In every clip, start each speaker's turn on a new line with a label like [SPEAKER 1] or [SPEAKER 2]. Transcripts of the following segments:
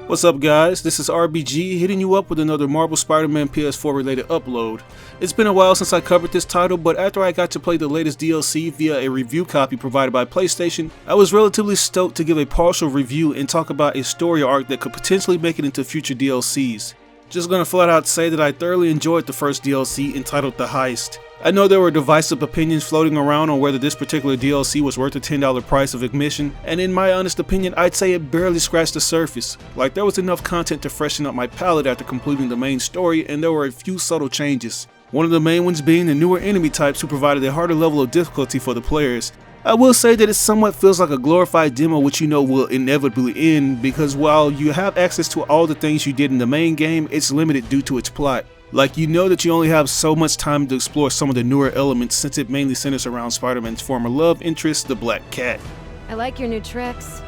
[SPEAKER 1] What's up guys, this is RBG hitting you up with another Marvel Spider-Man PS4 related upload. It's been a while since I covered this title, but after I got to play the latest DLC via a review copy provided by PlayStation, I was relatively stoked to give a partial review and talk about a story arc that could potentially make it into future DLCs. Just gonna flat out say that I thoroughly enjoyed the first DLC entitled The Heist. I know there were divisive opinions floating around on whether this particular DLC was worth the $10 price of admission, and in my honest opinion, I'd say it barely scratched the surface. Like, there was enough content to freshen up my palette after completing the main story, and there were a few subtle changes. One of the main ones being the newer enemy types who provided a harder level of difficulty for the players. I will say that it somewhat feels like a glorified demo, which you know will inevitably end, because while you have access to all the things you did in the main game, it's limited due to its plot. Like, you know that you only have so much time to explore some of the newer elements since it mainly centers around Spider-Man's former love interest, the Black Cat.
[SPEAKER 2] I like your new tricks.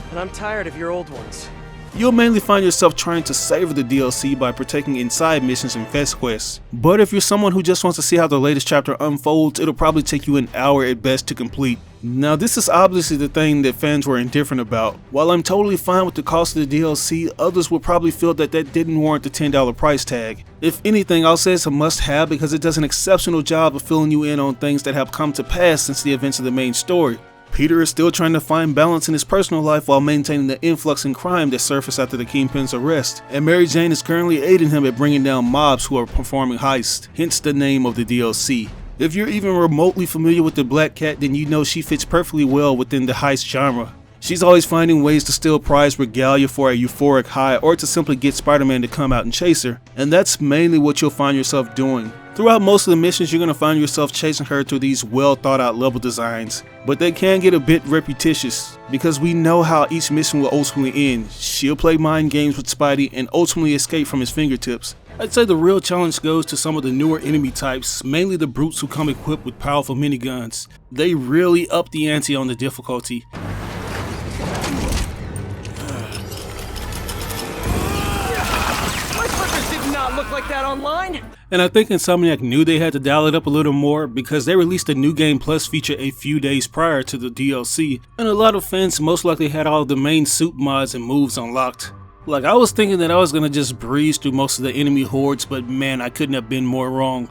[SPEAKER 3] But I'm tired of your old ones.
[SPEAKER 1] You'll mainly find yourself trying to savor the DLC by partaking in side missions and fetch quests. But if you're someone who just wants to see how the latest chapter unfolds, it'll probably take you an hour at best to complete. Now, this is obviously the thing that fans were indifferent about. While I'm totally fine with the cost of the DLC, others will probably feel that that didn't warrant the $10 price tag. If anything, I'll say it's a must-have because it does an exceptional job of filling you in on things that have come to pass since the events of the main story. Peter is still trying to find balance in his personal life while maintaining the influx in crime that surfaced after the Kingpin's arrest, and Mary Jane is currently aiding him at bringing down mobs who are performing heists, hence the name of the DLC. If you're even remotely familiar with the Black Cat, then you know she fits perfectly well within the heist genre. She's always finding ways to steal prize regalia for a euphoric high or to simply get Spider-Man to come out and chase her, and that's mainly what you'll find yourself doing. Throughout most of the missions, you're going to find yourself chasing her through these well thought out level designs, but they can get a bit repetitious because we know how each mission will ultimately end. She'll play mind games with Spidey and ultimately escape from his fingertips. I'd say the real challenge goes to some of the newer enemy types, mainly the brutes who come equipped with powerful miniguns. They really up the ante on the difficulty.
[SPEAKER 3] My flippers did not look like that online!
[SPEAKER 1] And I think Insomniac knew they had to dial it up a little more because they released a New Game Plus feature a few days prior to the DLC, and a lot of fans most likely had all of the main suit mods and moves unlocked. Like, I was thinking that I was gonna just breeze through most of the enemy hordes, but man, I couldn't have been more wrong.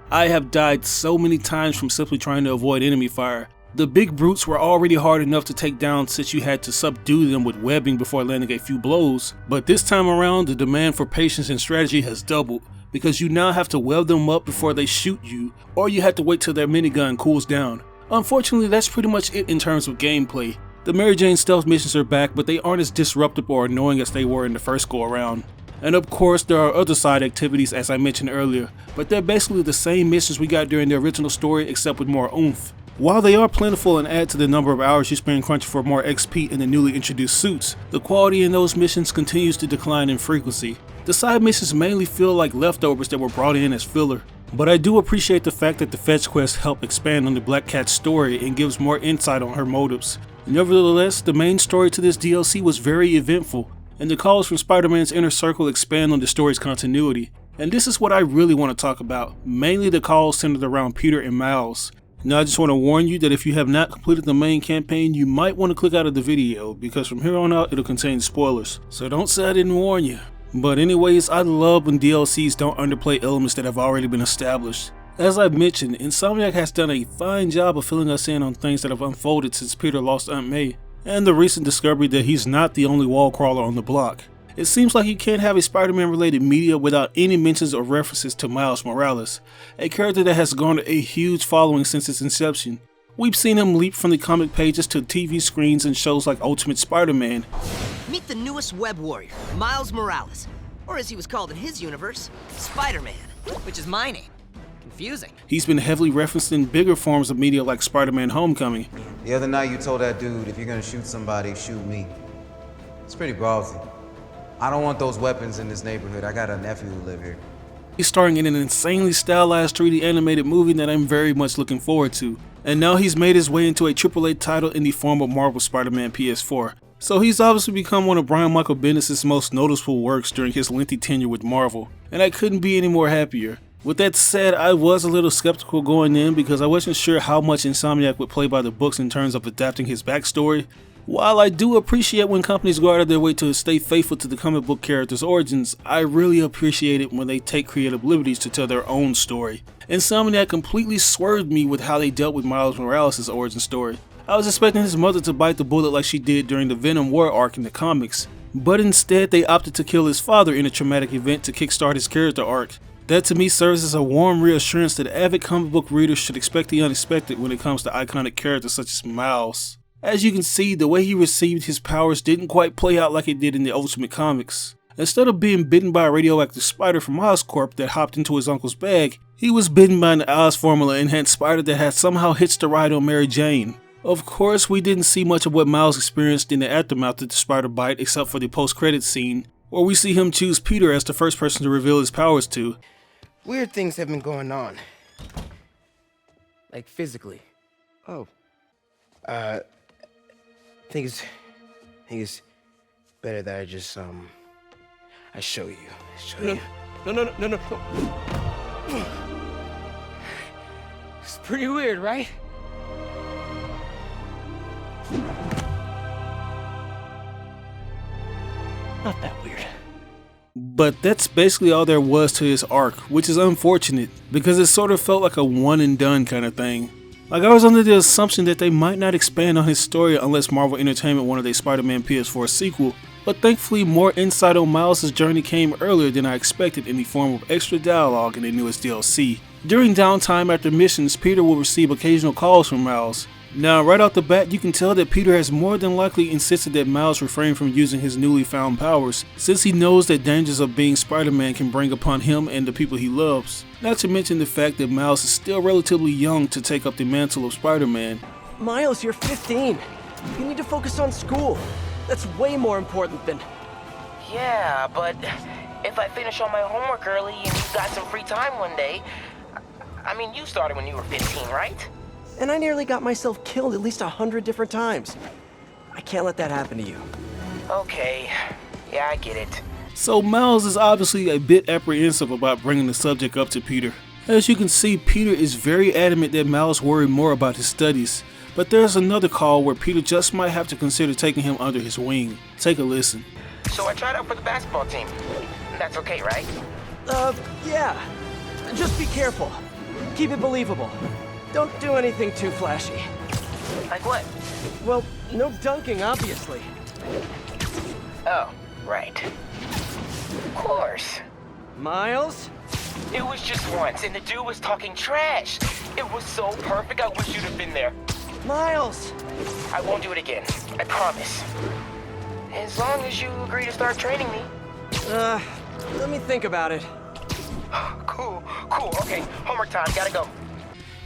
[SPEAKER 1] I have died so many times from simply trying to avoid enemy fire. The big brutes were already hard enough to take down since you had to subdue them with webbing before landing a few blows, but this time around the demand for patience and strategy has doubled, because you now have to weld them up before they shoot you, or you have to wait till their minigun cools down. Unfortunately, that's pretty much it in terms of gameplay. The Mary Jane stealth missions are back, but they aren't as disruptive or annoying as they were in the first go around. And of course, there are other side activities as I mentioned earlier, but they're basically the same missions we got during the original story except with more oomph. While they are plentiful and add to the number of hours you spend crunching for more XP in the newly introduced suits, the quality in those missions continues to decline in frequency. The side missions mainly feel like leftovers that were brought in as filler. But I do appreciate the fact that the fetch quests help expand on the Black Cat's story and gives more insight on her motives. Nevertheless, the main story to this DLC was very eventful, and the calls from Spider-Man's inner circle expand on the story's continuity. And this is what I really want to talk about, mainly the calls centered around Peter and Miles. Now I just want to warn you that if you have not completed the main campaign, you might want to click out of the video, because from here on out it'll contain spoilers, so don't say I didn't warn you. But anyways, I love when DLCs don't underplay elements that have already been established. As I've mentioned, Insomniac has done a fine job of filling us in on things that have unfolded since Peter lost Aunt May, and the recent discovery that he's not the only wall crawler on the block. It seems like you can't have a Spider-Man related media without any mentions or references to Miles Morales, a character that has garnered a huge following since its inception. We've seen him leap from the comic pages to TV screens and shows like Ultimate Spider-Man.
[SPEAKER 4] Meet the newest web warrior, Miles Morales, or as he was called in his universe, Spider-Man, which is my name. Confusing.
[SPEAKER 1] He's been heavily referenced in bigger forms of media like Spider-Man Homecoming.
[SPEAKER 5] The other night you told that dude, if you're gonna shoot somebody, shoot me. It's pretty ballsy. I don't want those weapons in this neighborhood. I got a nephew who live here.
[SPEAKER 1] He's starring in an insanely stylized 3D animated movie that I'm very much looking forward to. And now he's made his way into a AAA title in the form of Marvel Spider-Man PS4. So he's obviously become one of Brian Michael Bendis' most noticeable works during his lengthy tenure with Marvel, and I couldn't be any more happier. With that said, I was a little skeptical going in because I wasn't sure how much Insomniac would play by the books in terms of adapting his backstory. While I do appreciate when companies go out of their way to stay faithful to the comic book character's origins, I really appreciate it when they take creative liberties to tell their own story. Insomniac completely swerved me with how they dealt with Miles Morales' origin story. I was expecting his mother to bite the bullet like she did during the Venom War arc in the comics, but instead they opted to kill his father in a traumatic event to kickstart his character arc. That to me serves as a warm reassurance that avid comic book readers should expect the unexpected when it comes to iconic characters such as Miles. As you can see, the way he received his powers didn't quite play out like it did in the Ultimate Comics. Instead of being bitten by a radioactive spider from Oscorp that hopped into his uncle's bag, he was bitten by an Oz formula enhanced spider that had somehow hitched a ride on Mary Jane. Of course, we didn't see much of what Miles experienced in the aftermath of the spider bite except for the post-credits scene, where we see him choose Peter as the first person to reveal his powers to.
[SPEAKER 6] Weird things have been going on. Like physically.
[SPEAKER 3] Oh.
[SPEAKER 6] I think it's better that I just I show you.
[SPEAKER 3] No. It's pretty weird, right? Not that weird.
[SPEAKER 1] But that's basically all there was to his arc, which is unfortunate, because it sort of felt like a one and done kind of thing. Like I was under the assumption that they might not expand on his story unless Marvel Entertainment wanted a Spider-Man PS4 sequel, but thankfully more insight on Miles' journey came earlier than I expected in the form of extra dialogue in the newest DLC. During downtime after missions, Peter will receive occasional calls from Miles. Now, right off the bat, you can tell that Peter has more than likely insisted that Miles refrain from using his newly found powers, since he knows that dangers of being Spider-Man can bring upon him and the people he loves. Not to mention the fact that Miles is still relatively young to take up the mantle of Spider-Man.
[SPEAKER 3] Miles, you're 15. You need to focus on school. That's way more important than...
[SPEAKER 7] Yeah, but if I finish all my homework early and you got some free time one day... I mean, you started when you were 15, right?
[SPEAKER 3] And I nearly got myself killed at least 100 different times. I can't let that happen to you.
[SPEAKER 7] Okay. Yeah, I get it.
[SPEAKER 1] So Miles is obviously a bit apprehensive about bringing the subject up to Peter. As you can see, Peter is very adamant that Miles worry more about his studies, but there's another call where Peter just might have to consider taking him under his wing. Take a listen.
[SPEAKER 7] So I tried out for the basketball team. That's okay, right?
[SPEAKER 3] Yeah. Just be careful. Keep it believable. Don't do anything too flashy.
[SPEAKER 7] Like what?
[SPEAKER 3] Well, no dunking, obviously.
[SPEAKER 7] Oh, right. Of course.
[SPEAKER 3] Miles?
[SPEAKER 7] It was just once, and the dude was talking trash. It was so perfect, I wish you'd have been there.
[SPEAKER 3] Miles!
[SPEAKER 7] I won't do it again. I promise. As long as you agree to start training me.
[SPEAKER 3] Let me think about it.
[SPEAKER 7] Cool. Okay, homework time. Gotta go.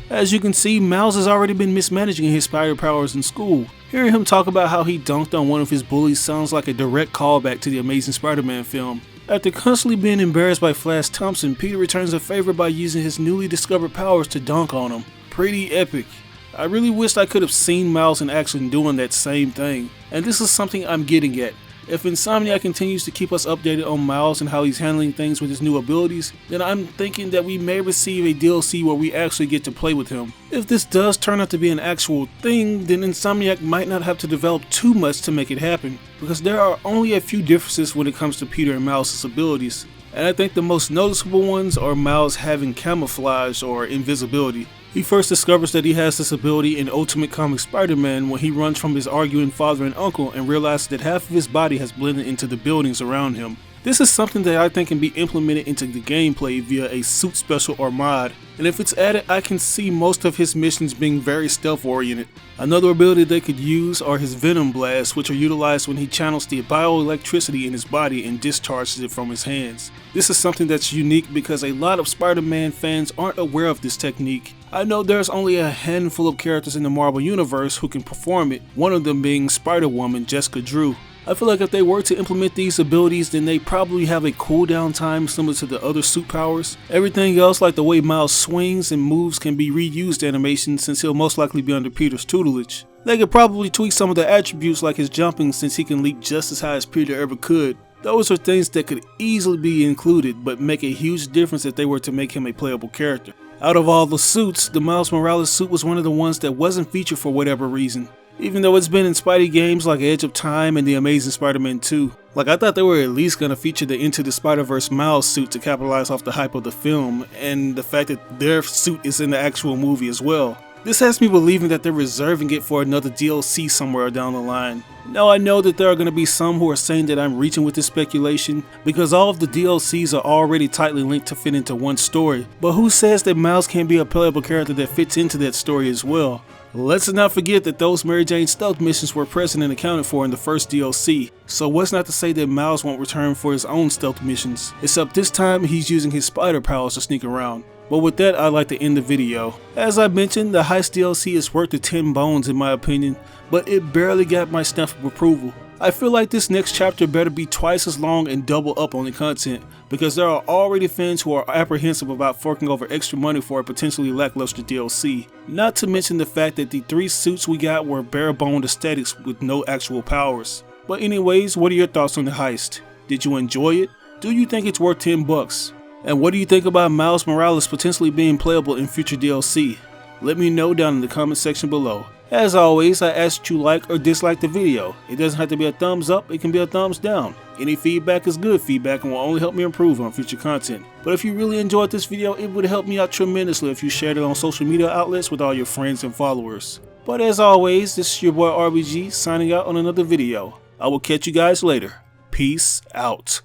[SPEAKER 1] As you can see, Miles has already been mismanaging his spider powers in school. Hearing him talk about how he dunked on one of his bullies sounds like a direct callback to the Amazing Spider-Man film. After constantly being embarrassed by Flash Thompson, Peter returns a favor by using his newly discovered powers to dunk on him. Pretty epic. I really wished I could have seen Miles in action doing that same thing, and this is something I'm getting at. If Insomniac continues to keep us updated on Miles and how he's handling things with his new abilities, then I'm thinking that we may receive a DLC where we actually get to play with him. If this does turn out to be an actual thing, then Insomniac might not have to develop too much to make it happen, because there are only a few differences when it comes to Peter and Miles' abilities, and I think the most noticeable ones are Miles having camouflage or invisibility. He first discovers that he has this ability in Ultimate Comics Spider-Man when he runs from his arguing father and uncle and realizes that half of his body has blended into the buildings around him. This is something that I think can be implemented into the gameplay via a suit special or mod, and if it's added, I can see most of his missions being very stealth oriented. Another ability they could use are his Venom blasts, which are utilized when he channels the bioelectricity in his body and discharges it from his hands. This is something that's unique because a lot of Spider-Man fans aren't aware of this technique. I know there's only a handful of characters in the Marvel Universe who can perform it, one of them being Spider-Woman Jessica Drew. I feel like if they were to implement these abilities, then they probably have a cooldown time similar to the other suit powers. Everything else, like the way Miles swings and moves, can be reused animations since he'll most likely be under Peter's tutelage. They could probably tweak some of the attributes like his jumping since he can leap just as high as Peter ever could. Those are things that could easily be included but make a huge difference if they were to make him a playable character. Out of all the suits, the Miles Morales suit was one of the ones that wasn't featured for whatever reason. even though it's been in Spidey games like Edge of Time and The Amazing Spider-Man 2. Like, I thought they were at least gonna feature the Into the Spider-Verse Miles suit to capitalize off the hype of the film, and the fact that their suit is in the actual movie as well. This has me believing that they're reserving it for another DLC somewhere down the line. Now, I know that there are going to be some who are saying that I'm reaching with this speculation because all of the DLCs are already tightly linked to fit into one story, but who says that Miles can't be a playable character that fits into that story as well? Let's not forget that those Mary Jane stealth missions were present and accounted for in the first DLC, so what's not to say that Miles won't return for his own stealth missions, except this time he's using his spider powers to sneak around. But with that, I'd like to end the video. As I mentioned, the Heist DLC is worth the 10 bones in my opinion, but it barely got my stamp of approval. I feel like this next chapter better be twice as long and double up on the content, because there are already fans who are apprehensive about forking over extra money for a potentially lackluster DLC. Not to mention the fact that the 3 suits we got were bare-boned aesthetics with no actual powers. But anyways, what are your thoughts on the Heist? Did you enjoy it? Do you think it's worth 10 bucks? And what do you think about Miles Morales potentially being playable in future DLC? Let me know down in the comment section below. As always, I ask that you like or dislike the video. It doesn't have to be a thumbs up, it can be a thumbs down. Any feedback is good feedback and will only help me improve on future content. But if you really enjoyed this video, it would help me out tremendously if you shared it on social media outlets with all your friends and followers. But as always, this is your boy RBG signing out on another video. I will catch you guys later. Peace out.